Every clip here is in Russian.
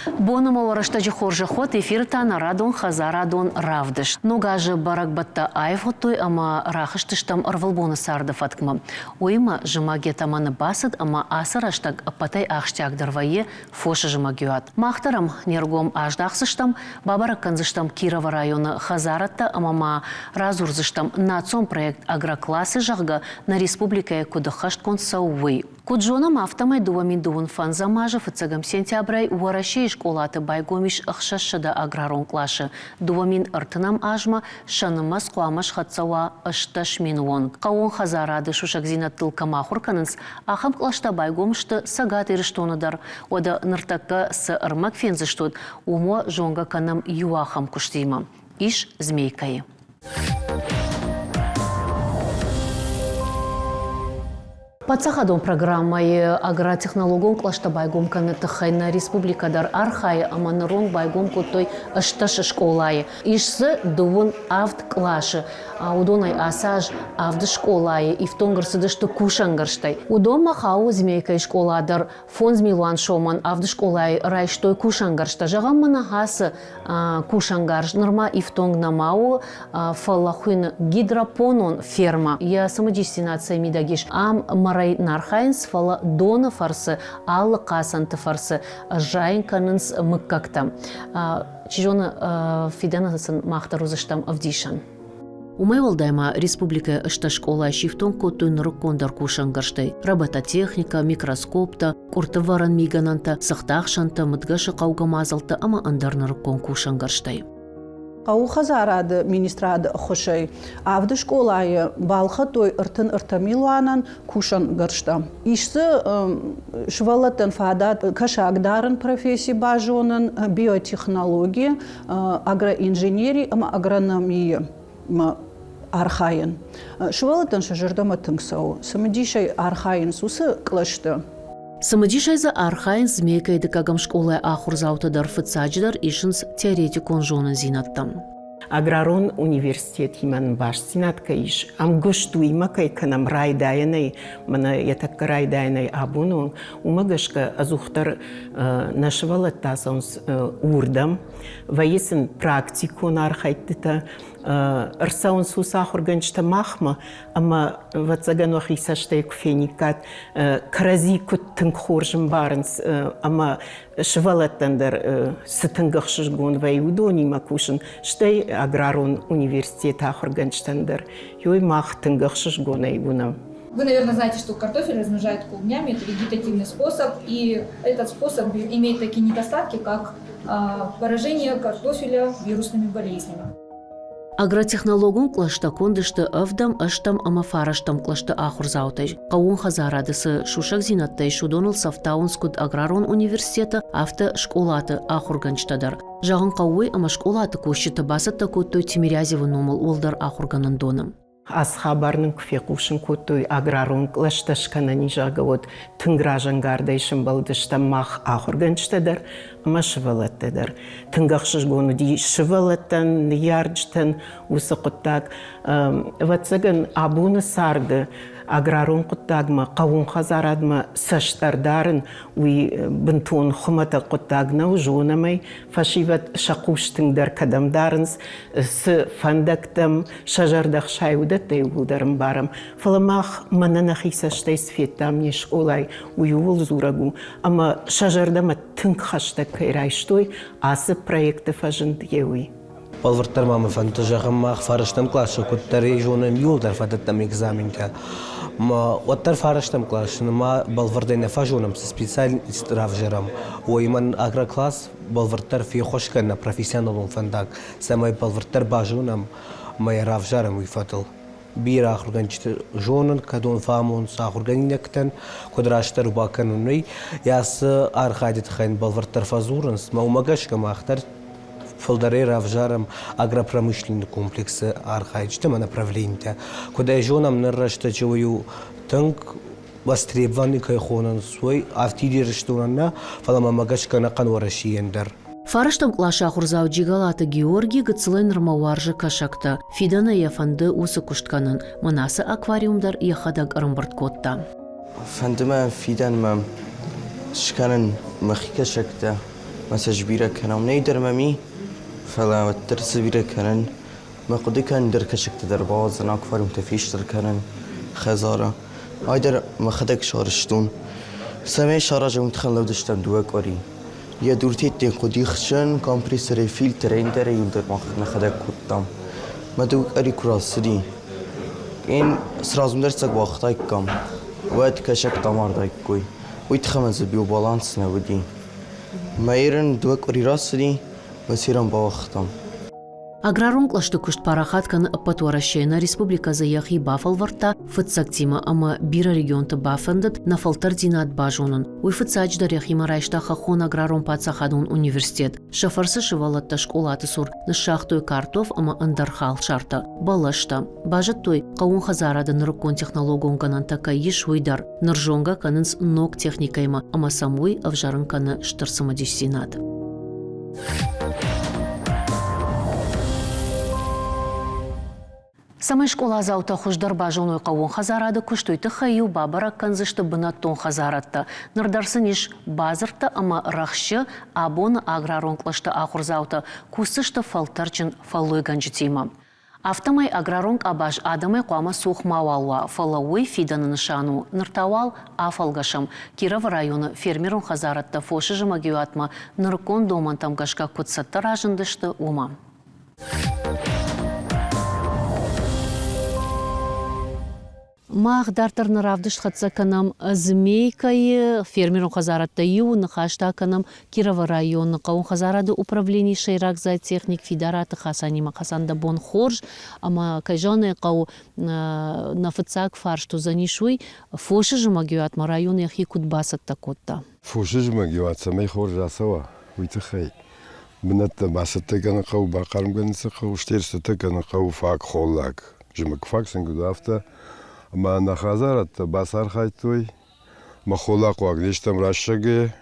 Бонума варыштажы хоржы ход эфиртан радон хазарадон равдыш. Нугажы баракбатта айфоттой ама рахыштыштам ырвылбоны сарды фаткма. Ойма жымаге таманы басыд ама асыраштаг патай ахштягдырвае фошы жымагюат. Махтарам нергом аждақсыштам, бабаракканзыштам Кирова районы хазаратта амама разурзыштам нацом проект агроклассы жағга на республикае кудыхашт консауы. Куджонам автомай дуамин дуын фанзамажы фыцагам сентябрай уарашей школаты байгомиш ахшашыда аграрон клашы. Дуамин ыртынам ажма шанымас қуамаш хатсауа ышташ минуон. Қауын хазарады шушак зинат тылкама хурканынс ахам клашта байгомышты сагат ирыштоныдар. Ода ныртакка сы ырмак фензыштуд умо жонга канам юахам куштима. Иш змейкай. Подсахадон программой агротехнологон клашта байгом канетахайна республикадар архай аманырон байгом кутой ышташ школай. Ишсы дувон авт клаши. Удонай асаж авд школай. И в тонгырсыдышты кушангарштай. Удон махау змейкай школадар фон змилуан шоман авд школай райштой кушангаршта. Жагам манахасы кушангарш. Норма и в тонг намау фалахуин гидропонон ферма. Я самодестинация мидагиш. Марай нархайнс фала дона фарсы, аллы қасанты фарсы, жайын канынс мыккактам. Чижоны фиданасын мақтарузыштам авдишан. Умай валдайма республика ышта школа шифтон коттуын рыккондар кушангарштай. Робототехника, микроскопта, курты варан мигананта, сақтақшанта, мыдгашы қаугамазалта, ама андарны рыккон кушангарштай. Қау хазарады министрады хошай. Авды школай балха той ыртын ыртамилуанан кушан гаршта. Ишсы швалатын фадат кашагдарын профессии бажонын биотехнологии, агроинженерии, агрономии архайын. Швалатын шажырдама тыңсау. Самадишай архайын сусы клашты. Самадишайза архайн змейкайды кагам школай ахурзаутадар фыцаджидар ишинс теоретикон жонын зинаттам. Аграрон университет химан баш зинатка иш. Ам гышту имакай канам райдайнай, мана ятакка райдайнай абунун, умагашка азухтар нашвалат тасаунс урдам, ваесен практикун архайттыта, Рсаун сусах органчта махма, ама вацаганох исаштей куфеникат крази кут тынгхоржим барнс, ама швалаттандар сытынгахшишгон вайудони макушин, штей аграрон университет ахорганчтандар, йой мах тынгахшишгон айгунам. Вы, наверное, знаете, что картофель размножают клубнями, это вегетативный способ, и этот способ имеет такие недостатки, как поражение картофеля вирусными болезнями. Агротехнологон клашта кондышты авдам аштам амафараштам клашта ахурзаутай. Қауын хазарадысы шушак зинаттай шудоныл сафтаунскуд аграрон университета авто школаты ахурганчтадар. Жағын қауы ама школаты кошчыты басытта көттой Тимирязевы номыл олдар ахурганын доным. Аз хабарның күфеқушын көттой аграрон клашташкана нижага вот тынгражангардайшын балдышта мах ахурганчтадар, ама шывалаттадар. Тынгақшышгону ди шывалаттан, ярджтан, усы құттак. Ватсаган абуны сарды аграрон құттагма, қауын хазарадма саштардарын уй бінтон хумата құттагна ужонамай фашиват шақуштыңдар кадамдарынс с фандактам шажардақ шайудаттай уылдарым барым. Фаламах мананах исаштай сфеттам неш олай уйуыл зурагу, ама шажардама тынг хаштак кайрайштой асы проекты фажынд еуй. Балвырттар мамы фантажағым мақ фарыштам клашы көттері жоным юлдар фадаттам экзаменка. Оттар фарыштам клашы, ма балвырдайна фажонам специалист равжарам. Ойман агрокласс балвырттар фи хошкана профессионалун фандак. Самай балвырттар бажонам май равжарам уйфатыл. Bir ahurgançtı jonun kadon famon sahurganinaktан kudraştar bakanunay yası arxaydı tıxayn balvırttar fazurans maumagashka mahtar Фалдаре равжарам агропромышленный комплекс архаичтема направления, куда жонам наращта чую танк востребованный кайхонан свой автидирштуранна фаламамагашка на канварашиендер. Фараштам клаша хурзау джигалата Георгий гыцлын рмаваржы кашакта. Фидана яфанды усы куштканын. Манасы аквариумдар яхадаг рымбырткотта. Фандыма фидан мам шканын махика шакта. مساج بيرا كنا ونيدر مامي فلا الترس بيرا كنا ما قدي كان در كشك تدرباز أنا أكفر متفيش در كنا خزارة هايدر ما خدك شارشتون سمي شارج متخن لو دشتم دوك وري يا دورتي تين قدي خشن كمبريسر فيلترين در يقدر ما خدك كتام ما دوك أري كراسدي این سرازم درست وقتای کم وقت کشک تمار دای کوی ویتخمز بیو بالانس نبودی مایرن دوک وری راستی مسیرم با وقتم Аграрун клашты кушт парахаткан патуаращена республика заяхи бафалварта фыцактима ама бира регионты бафандат на фалтардинат бажонун. Уй фыцач даряхима райшта хахон аграрун пацахадун университет. Шафарсы шывалатта школаты сур на шахтой картов ама андархал шарта. Балашта. Бажат той каун хазарада ныркон технологон канан така еш уйдар. Ныржонга канынс ног техникайма ама самуй авжарын каны штырсамадишсинат. Самай школа заута хуждар бажоной кавон хазарады күштойты хаю бабара канзышты бынаттон хазаратты. Нырдарсын иш базырты ама рахшы абон аграрон клашты ахур заута кусышты фалтарчын фаллой ганжитима. Автомай аграронг абаш адамай қуама сухмауалуа фалауи фиданын шану ныртауал афалгашам Киров районы фермерон хазаратты фошы жымагиуатма ныркон домантам гашка кутсатты ражындышты ума. Мах дартар наравдыш хатса канам змейкай фермерон хазаратта ю нахашта канам Кирова район каун хазарады управление шейрак за техник федераты хасанима хасанда бон хорж ама кайжаны кау нафыцак фаршту занишуй фоши жмагиат ма район яхи кутбасат такотта фоши жмагиат самай хорж асава уйтхай бнат басатта гана кау бакарм ганса кау штерсата гана кау фак холлак жмак фак сангудафта ما نخازارت بسر خیلی مخلوق واقعیشتم رشته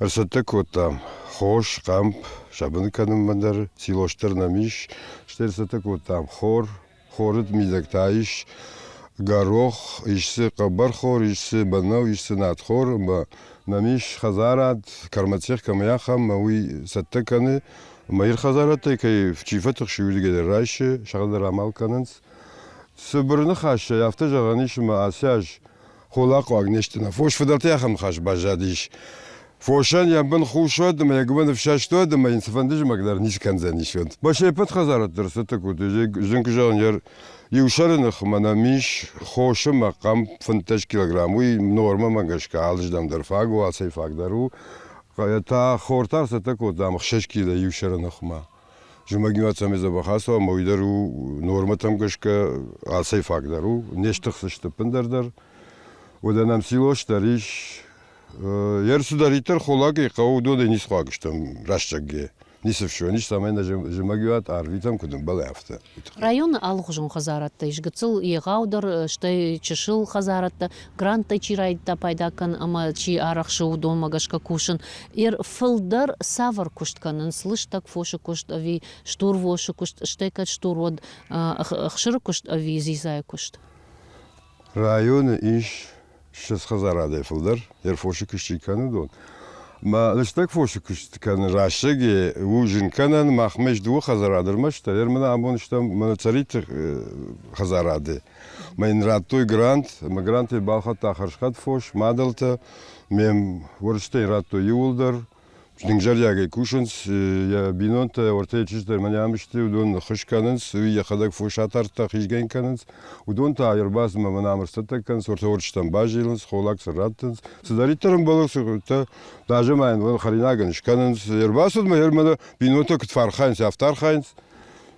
ارسته کتم خوش قمب شبن کنم من در سیلوشتر نمیش شترسته کتم خورد میدکتایش گروخ ایشی قبر خور ایشی بناو ایشی ندخور ما نمیش خزارت کرمتیخ کمیاخم موی سته کنه مایر خزارت که چیفت خشیوی دیگر رایشه شغل در عمل کننس سبرنا خاش یافته جوانیش ما آسیاج خلاق واقعیشتنا فوش فدرتی هم خاش بجادیش فوشان یا بن خوشود ما یکبن فشاشتود ما اینسفندیش مقدار نیش کنزنیشون باشه پت خزارت درسته تکوتی جنگ جوان یر یوشارن خمانمیش خوش مقام 50 کیلوگرم وی نورما مگش که عالج دم در فاگ و آسی فاگ درو تا خورتار ستکوت دام 6 کیلو یوشارن خما جمعیت سمیز بخاسته مویدرو نورماتم گشکه آسی فاگ درو نشتخشته پندردر و دنم سیلوش دریش yer sudaritler xolagi qavdo da nis qagishtam rashchagge nisfsho nis samena jmagiat arvitam kudum balafta район алгужун хазаратта ишгыцыл егаудар штай чышыл хазаратта гранта чирайда пайдакан ама чи арахшы удон магашка кушын фылдар савар куштканын слыш так фошы кушт ави штур вошы кушт штайкат штурод хшыр кушт ави зизай кушт район иш شش خزارده فلدر یر فوشی کشتی کنه دون ما لشتک فوشی کشتی کنه راشگی وجن کنن مخمش دو خزارده مشت یر من امون شتم من تریت خزارده ما این راتوی گرانت بالخط تاخرشخت فوش مادلته میم ورشته راتوی یولدر Динжаряга кушанс я бинонта ортечистер манямшти удон хышканынс я хадак фушатарта хижген канынс удон та ярбаз мамамырстата канс орточтан бажилынс холак сыраттынс сидаритерим болокс та даже майн вон харинаган шканынс ярбасуд ма ярмада бинонта кутфархайнс афтархайнс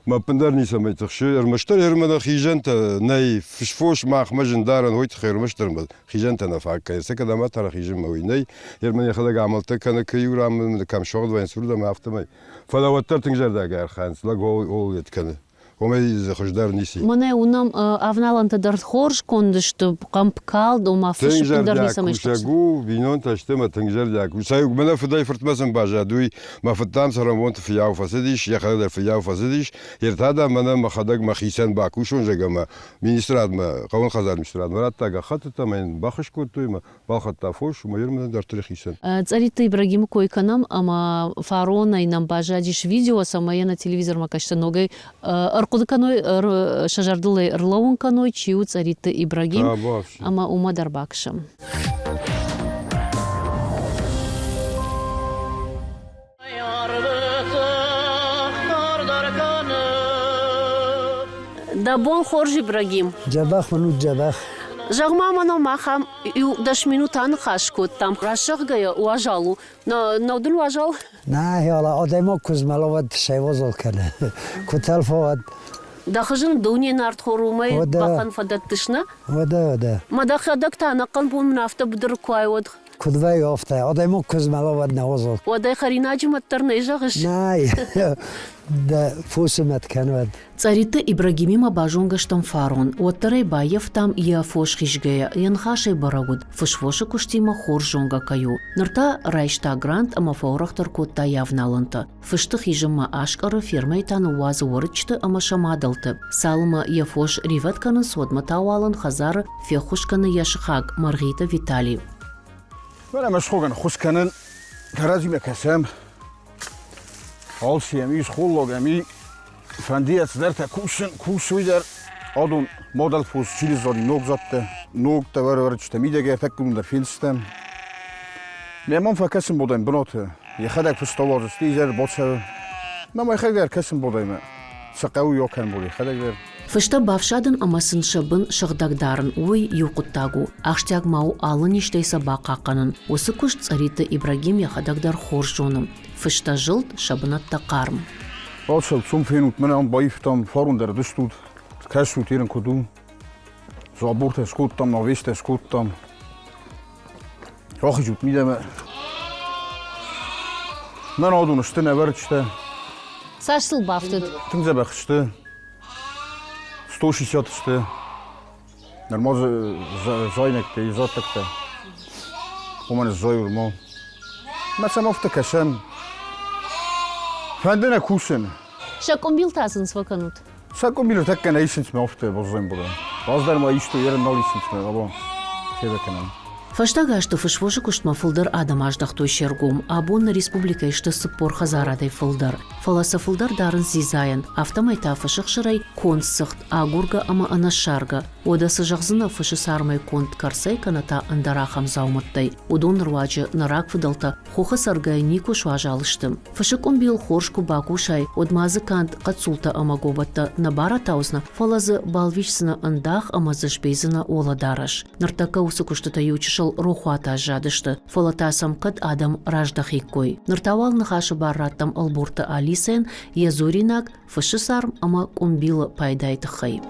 ما بندر نیست می تخشی مشتری هرمدا خیجنت نی فشفوش ماخمجن دارن هویت خیر مشتر مد خیجنت نفاق کنی سکه دم تر خیجن موی نی هرمنی خدا عملت کنه کیورام کم شغل و انسور دم هفته می فلا وتر تنجر داگر خانس لا گول یت کنه Помоги хождар ниси. Мене унам авналанта дар хорш кондышты кампкал дома фыш пиндар нисамеш. Кушагу винон таштема тангжар дяку. Саю мене фдай фортмасен бажа дуй мафтам сарамонт фияу фасидиш я хадер фияу фасидиш ертада мене махадаг махисен бакушон жагама министрат ма кавон хазар министрат мараттага хатта мен бахыш куртуйма балхатта фош моер мене дар тарихисен. Царита Ибрагим койканам ама фарона и нам бажадиш видео самая на телевизор макашта ногой аркудыканой шажардылы ырлауынканой чиу царита Ибрагим ама ума дарбакшам. Да бон хорж Ибрагим. Джабах манут джабах. Жагма мано махам ю даш минутан хашкот там рашах гая уажалу на удул уажал. نه حالا آدم کزمالواد شیوازل کنه کتل فواد Да хажин дуни нарт хорумай Ода. бахан фадаттышна. وده Мада хадак танакан бун нафта бдыр куайод. کدوه یافته آدم کزمالواد نوازل Одай харинаджи маттарна ижагыш. نه ده فوسمت کنود Царита Ибрагимима бажонгаштам фарон. Оттарай баев там я фош хишгая. Янхашай барагуд. Фошфоша куштима хор жонга каю. Нырта райшта грант ама фаурахтар котта явналанта. Фышты хижима ашкары фермай таны уазы орычты ама шамадалты. Салма я фош риветканы содма тауалын хазары фехушканы яшхаг Маргита Виталий. من مشغولم خوش کنن ترازی میکشم حال سیمی خولگمی فندیت در تکوشن کوشوی در آدم مدل فوز چیلی زادی نوک زده نوک تور ورد چته میده تکون در فیلستم میام فکرشم بودم بناته یه خدک فستاواز استیجر باشه نما خدک در کشم بودم سقاوی یا کن بودی خدک در Фышта бавшадын амасын шыбын шыгдагдарын уй юқуттагу. Аштяг мау алын иштейса бақақанын. Осы күш царита Ибрагим яхадагдар хор жоным. Фышта жылт шабынатта қарм. Alsel zum Fenut men aan bijftam vorm der dus doet. Kastut hier een kodoen. Zo boort is goed dan, maar wist is goed dan. Roch is het niet meer. Men hadden een stinne werkste. Сашсыл бафтыд. Toen ze begste. 160 ste. Normaal zijn ik die zat ik te. Om een zoier man. Met zijn of te kasem. Vinden ik kussen. Шаком билтасын сваканут. Сако било така не исенцме офте возоим буде. Баздар ма исто ерен нол исенцме, або себекенам. Фаштага што фышвошы куштма фылдар адам аждахтой шергум, абон республика ишты сыппор хазарадай фылдар. Фаласа фылдар дарын зизайын, автомайта фышық шырай конт сыхт, агурга ама анашарга. Одасы жағзына фышы сармай конт карсай каната андара хамзауматтай. Удон руаджы нарак фыдалта хоха саргай нику шуажалыштым. Фышық бил хоршку бакушай, одмазы кант қацулта ама гобатта набара таузна, фалазы балвичсына андах ама зашбейзына оладараш. Нартака усы куштата ючышыл рухуата жадышты. Фалатасам кад адам раждахиккой. Нартавал нахашы барраттам албурта алисен, язуринак фышы сарм ама комбила пайдайты хай.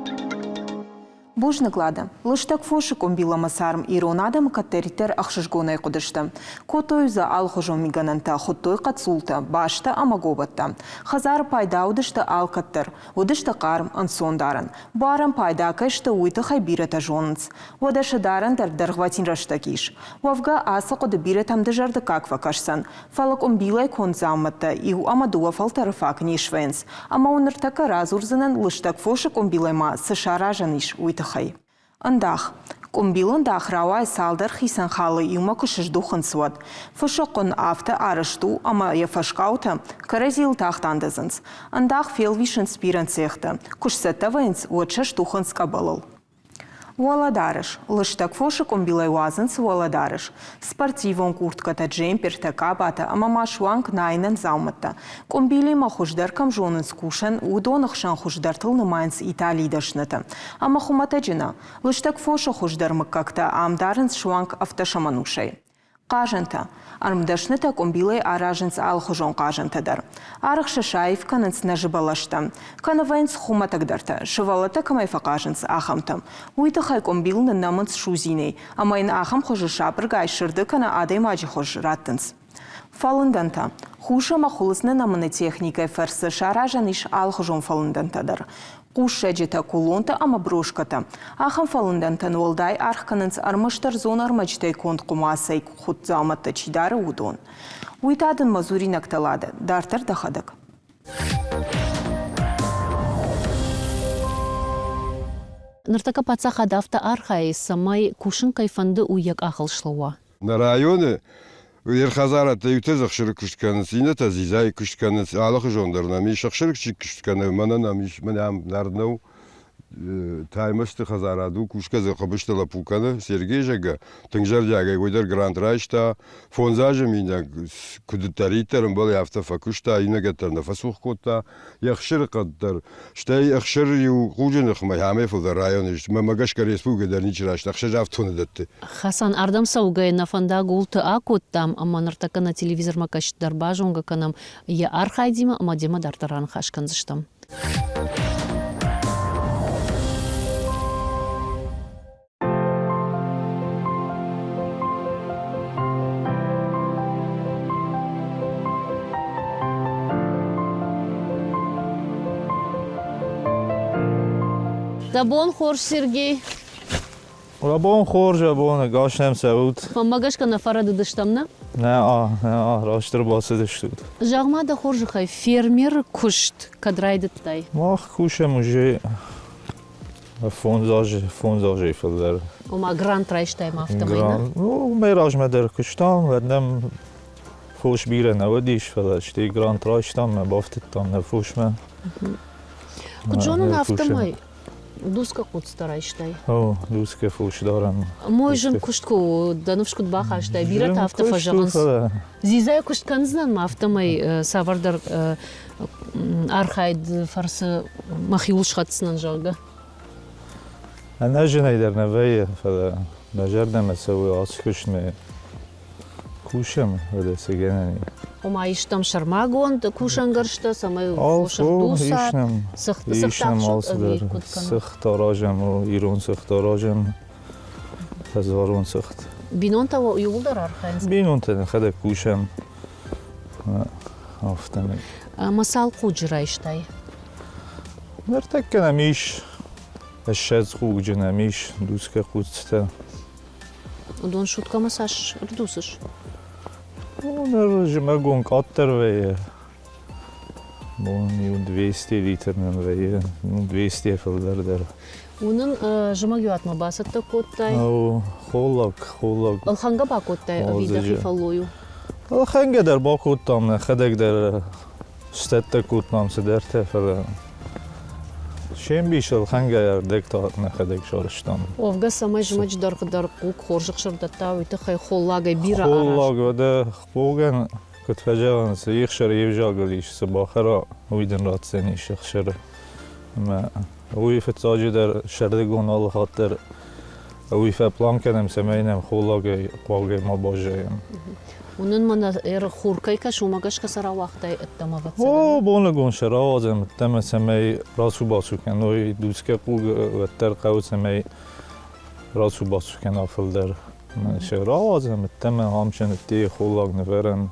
Божныклады. Лыштак фошы комбила масарм иронадам каттеритер ахшышгонай кудышты. Котой за алхожом мигананта хоттой кацулта, башта амагобатта. Хазар пайда удышты алкаттыр, удышты карм ансондаран. Барам пайда кашты уйты хайбирата жонц. Водашы даран даргватин раштакиш. Вавга аса коды биратам дыжарды каква кашсан. Фалак омбилай конзаматта, иу амадуа фалтарыфак нишвенс. Ама уныртака разурзанан лыштак фошы комбилайма сышаражаниш уйты хай. Андах. Комбилон дахрауай салдар хисан халы юма кышыш духын суад. Фышықын авты арышту, ама яфашкаута каразил тахтандызынс. Андах фелвишын спиран цехта. Кушсетта вайнс уатшаш духын скабалыл. Уаладарыш. Лыштак фошы комбилай уазынс уаладарыш. Спортивон куртката джемпер такабата, ама машуанг найнан зауматта. Комбили ма хуждар камжонын скушан, удонахшан хуждартыл нымайнс Италии дашната. Ама хуматаджина. Лыштак фошы хуждар мыккакта амдарынс шуанг автошаманушай. Кажанта. Армдашныта комбилай аражынс алхожон кажантадар. Арық шашаев канынс нажыбалашта. Канавайнс хуматагдарта. Шывалата камайфа кажынс ахамта. Уйты хай комбилны намынс шузиней. Амайын ахам хожы шапыргай шырды кана адай мажи хож раттынс. Falındanta. Xuşa maxulisne namını texnikay fırsı şarajan iş alxujon falındantadır. Quş şecete kulonta ama broşkata. Axan falındantan olday arxkanınç armıştır zon armacitay kont qumasay xut zamatta çidarı udon. Uytadın mazuri naktaladı. Dartır daxadık. Нартака пацаха дафта архай самай кушин кайфанды уяк ахылшлауа. На районы Ерхазара таютезах ширк куштканы, синета зизай куштканы, алах жондарна, мишах ширк куштканы, манана миш манам нарнау. Таймасты хазараду кушказы қабыштала пуканы, Сергей жага, тыңжар жага, ойдар грант райшта, фонзажы меня кудытаритарым был яфта факушта, инагатарна фасух котта, яхшыр қаддар, штай яхшыр ю хужынық май хамефылда районы, мамагашка республика ничрашта, яхшыр автоны датты. Хасан ардам саугай на фанда гулты акоттам, ама нартака на телевизор макаш дарбажонга канам, я архайдима, ама дема дартаран хашканзыштам. Дабон хорш Сергей. Рабон хорш, рабон гашнем сауд. Помогашка на фарады дыштамна? Не, раштыр басы дыштуд. Жағма да хоржы хай фермер кушт кадрайды тай. Мах кушем уже фонзажи филдер. Ома грант райштай мафтамайна? Ну, мейраж медер куштам, веднем фош бире наводиш филдер. Шти грант райштам, бафтит там не фош мен. Куджону нафтамай? Дуска кут старайштай. О, дуска фош дарам. Мой жен куштку данывшкут бахаштай, бират автафа жағынс. Зизай куштканздан мафтамай савардар архайд фарсы махиул шхатсынан жағы. أنا جناي در نوعی فدا نجردم اسوي آسکش می کوشم ولی سگنی. Ома иштам шармагон, кушангаршта, самай фошар дусар. ایشنم آسدر سخت آراجم و ایران سخت آراجم هزارون سخت. بینون تا و یولدر архайнс. بینون تا خدا کوشم آفتمی. Масал куджрайштай. نرتک کنمیش الشاذ خوب جناميش دوس كقوتستا. ودون شوتكا مساج ردوسش. ونرجع ماقون قطر ويا. بون يون 200 لتر من ويا 200 في الدردر. ونن جماعيات مباسط تكوتاي. أو خولك. الخنجة باكوتاي أبيدا في فلويو. الخنجة در باكوتام خدك در ستة كوتنام سدرته فلا. شیم بیشتر خنگه یردک تا نخدک شارشتم. اوفگا سمای جمعج در قوق خورشق شردتا ویت خی خولاگی بیرا آرش. خولاگ و ده خوگن کت فجاون سیخ شر یوجاگلیش سباخرا ویدن رات سنیش شر. ما وی فتاجی در شردگون آل خاطر وی فپلان کنم سمینم خولاگی قواگی ما باجیم. ونن من خورکای که شما گش کسر وقتی اتما وقت. او بونگون شرازم تم سمی راسو باسو کنوی دوسکه قوگ وتر قوت سمی راسو باسو کن آفل در من شرازم تم همچن تی خولاگ نفرن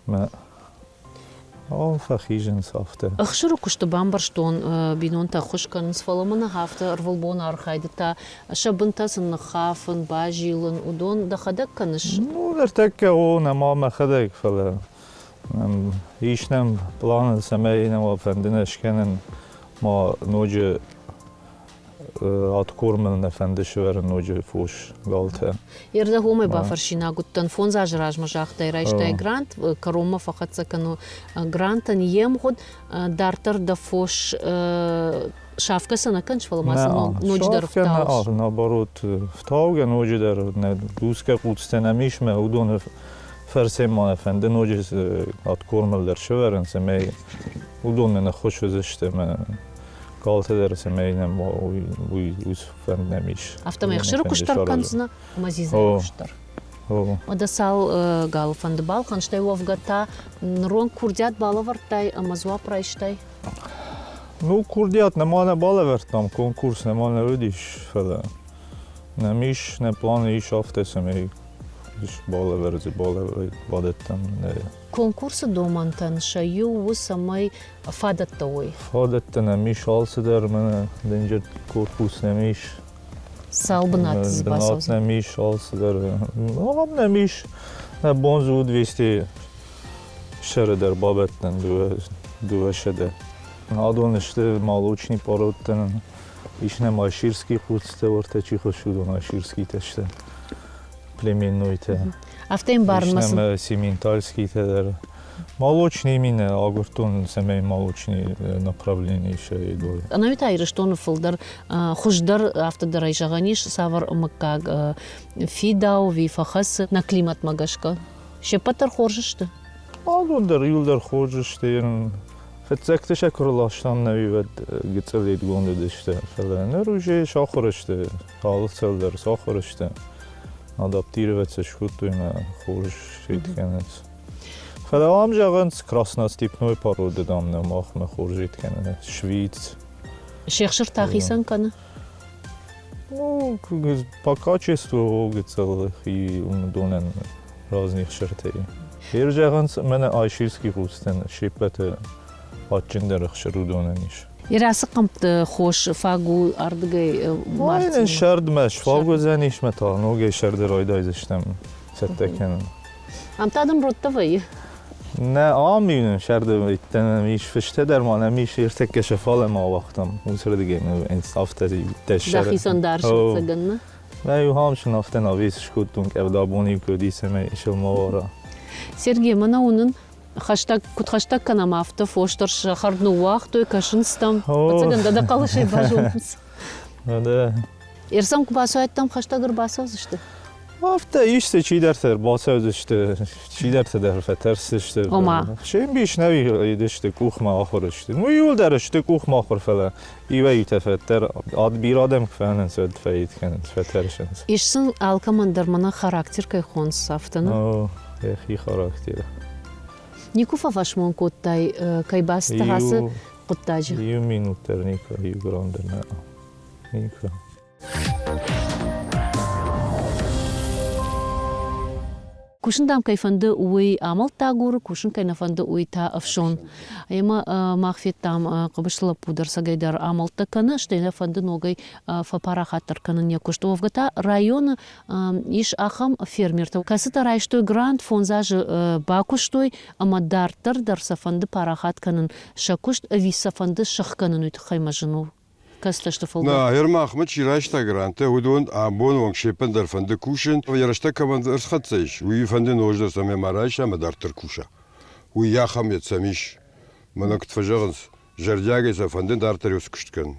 ما فخیجن سافته. اخشرو کشت بامبرشتون بینون تا خوش کن سفالمنا هفته ارولبون آرخایده تا شبنتا سن خافن باجیلن ودون دخدک کنش. نو درتک او نمام خدک فلا. هیچ نم پلان سمی نم فندنش کنن ما نوج аткорман нефендешвер ноҷе фош галте. Ерда хоме бафаршина гуттан фон зажраж мажахтай райштай грант карома фақат сакану грантан ем ход дартар да фош шафка сана канч фаламаса ноҷ дар фтауш. Наоборот фтауга ноҷе дар дуска қутстенамиш ме удон ферсема нефенде ноҷе аткормал дар шверен семей удон мена хош везеште ме Galata derse meynem uy fendemiş. Автома yaxşırı kuştar kanzına mazizay kuştar. Oda sal gal fendı bal kançtay ovgata nron kurdiyat bala vartay amazwa prayştay. Ну kurdiyat nemane bala vertam konkurs nemane ödiş falan. Nemiş ne planı iş hafta semey بالا ورزی بالا بادتم Конкурсы домантан шаю у самой фадаттовой. فادتنا مش алсыдар мене денжер корпус немиш Салбнат с бинат басоз. немиш алсыдар ağam немиш ne bonzu 200 шередер бабеттен дуе шеде Адон işte молочный породтен ишне маширский курсте орта чихо шуду маширский теште племенной те Автоим бармасын. ишне сементальский те молочный мине агуртун семей молочный направление еще идой Анавит айрыштон фылдар хуждар автодар айжаганиш савар мыккаг фидау вифахас на климат магашка. Шепатар хоржышты. Адондар юлдар хоржышты Фетсектеше курулашtan neviyet gitseliyet gondu işte falan. Ne ruje şahır işte. Halı selder şahır işte. Adaptirovаться şutuyna хуже şitkeniz. Falan amcağın красностепной породы там не махме хуже şitkeniz. Швейц. Шехшир тахисан кана. Ну, по качеству гитселых и умдонен разных шертей. Иржağın мене айширский хустен шипете Açındır xşırudonun iş. Irası qımptı xoş fagu ardıgay Aynen martın. şerdmeş. Fagu zeniş metal. Noge şerdir oydayız iştem. Setteken. Amtadım rottavayı. Ne aminin şerdir itten iş fişte derman iş irtek keşefal ma vaqtam. O sırada gene instafteri teşer. Dahisan darşı zaganna. Ne yuhamşın aften avis şkutun evda boni ködiseme işil mavara. Сергей, мана унын хаштаг канамафта фоштор шахарну вахтой кашынстам. Пацаганда да қалышай бажуымыз. Да. Ерсам басуайттам хаштагыр басауз işte. Hafta işte çiğ derser, basıyoruz işte, çiğ derse der fetersi işte. Ama. Şeyin bir iş nevi işte kuhma ahır işte. Bu yol der işte kuhma ahır falan. İve yutefetter, ad bir adam falan söyledi feyit kendiniz fetersiniz. İşsin alkamandar mana karakter kay khons saftana. O, iyi karakteri. Никуфа вашмон коттай кай баста хасы коттажы. 2 минуттер ника, 2 грандер не. Ника. Кушин дам кайфанды уй амал тагуры, кушин кайнафанды уй та афшон. Айма махфет там кабышла пудар сагайдар амал таканы, штайна фанды ногай фапара хаттар канын якушты. Овгата районы иш ахам фермертов. Касыта райштой грант фонзажы бакуштой, ама дартар дарса фанды парахат канын шакушт, виса фанды шах канын уйты хаймажыну. Касташты фолга. Na, Herr Ahmed Schirachta Grante, und Abon und Schippen der von der Kuschen, aber ja, da kann man das hat sich. Wie von den Oster same Maraisha, aber der Kusha. Wie ja haben jetzt samisch. Man hat verjagen. Жардяга за фонден дартариус кушткен.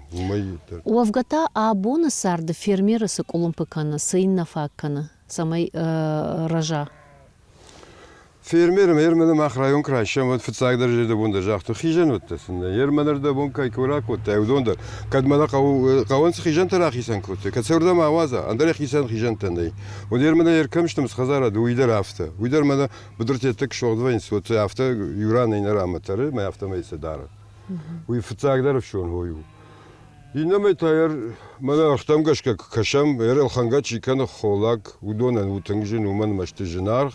Овгата абона сарды фермера сы колумпыканы, сыйна факканы, самай ража. Fermerim yermene mahrayon kraşam ve fıtsak derecede bunda jahtı hijen öttesinde. Yermenerde bun kay kurak ötte evdonda. Kad mana qawan hijen tarahisan kote. Kad sevda mavaza andare hisan hijen tendey. O yermene yerkamştım khazara duyder hafta. Uyder mana budurtettek şogdva insot hafta yuran iner amatları ma hafta meyse dar. Uy fıtsak der şon hoyu. İname tayar mana axtam gaşka kaşam yer elxanga çikana xolak udonan utengjin uman maşte jinar.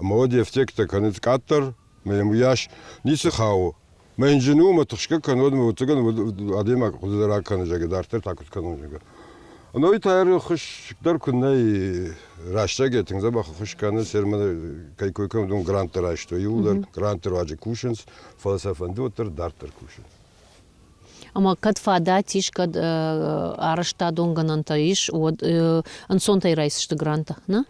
Молодец, те, кто конец каттер, моему яш, не сыхау. Мы инженю, мы тушка, канод, мы утыган, адема, куда кану жага, дартер, так вот кану жага. Но и тайр хуш, дар кунай раштаге, тинза бах хуш кану, сермана, кай койкам дун грантер рашто, юлдар, грантер ваджи кушенс, фалсафан дотер, дартер кушен. Ама кад фада тиш кад арашта донгананта иш, вот ансонтай райсышты гранта, на?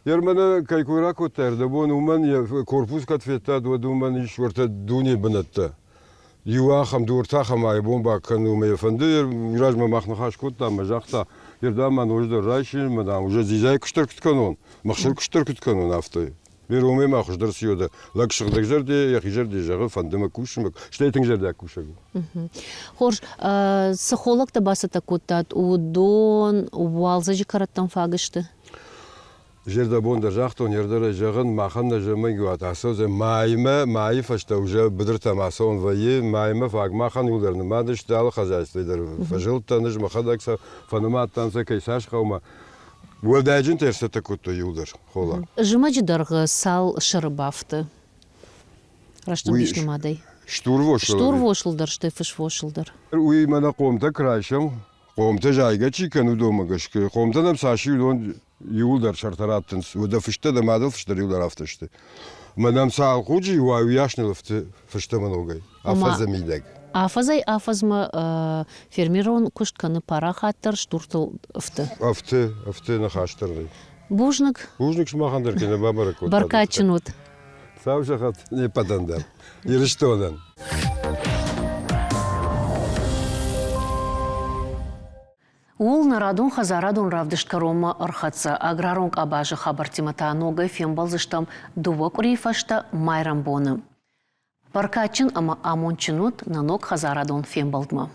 Yermene kaykuyrak oterdi. Bu numan korpus katfetta do duman iş orta duni banatta. Yuaham durtaham ay bomba kanu me efendi miraj ma mahna haş kutta ma jaqta yerdaman ojda raşin ma da уже zizay kuştur kutkanon. Mahşur kuştur kutkanon haftay. Bir ume ma kuşdur siyoda. Lakşıqdak jerde yaxijerde jağı fandima kuşmak. Ştaytin jerde kuşak. Хор сахолак да басата кутат удон уалзажи караттан фагышты. Жерде бонда жақтон ердere жағын маханна жымын гуат асозе майы фашта уже быдырта масон вайы майма фаг махан юлерны мадыш дал хозяйстводар фажыл таныш махадакса фанаматтанса кайсаш хаума Уэлдайджин терсе такой-то юлдар, хола. Жымаджидарғы сал шырыбафты. Раштым Уй, бишнымадай. Штур вошыл. Штур вошылдар, штефыш вошылдар. Уй, мана комта крайшам, комта жайга чикану домагаш. Комта нам саши улон юлдар шартараптынс. Уда фышта да мадал фыштар юлдар афтышты. Манам саал худжи, уай уяшнил фышта маногай. Афаза мидег. Афазай афазма фермерон куштканы пара хаттар штуртыл ыфты. Афты нахаштырды. Бужнык Бужник шмахандар кене бабарак. баркачынут. Савжахат не падандар. Ирыштонан. Ул нарадун хазарадун равдышкарома архатса аграронг абажы хабартимата нога фембалзыштам дувок рифашта майрамбоны. Баркачин ама амончинут нанок хазарадун фембалдма.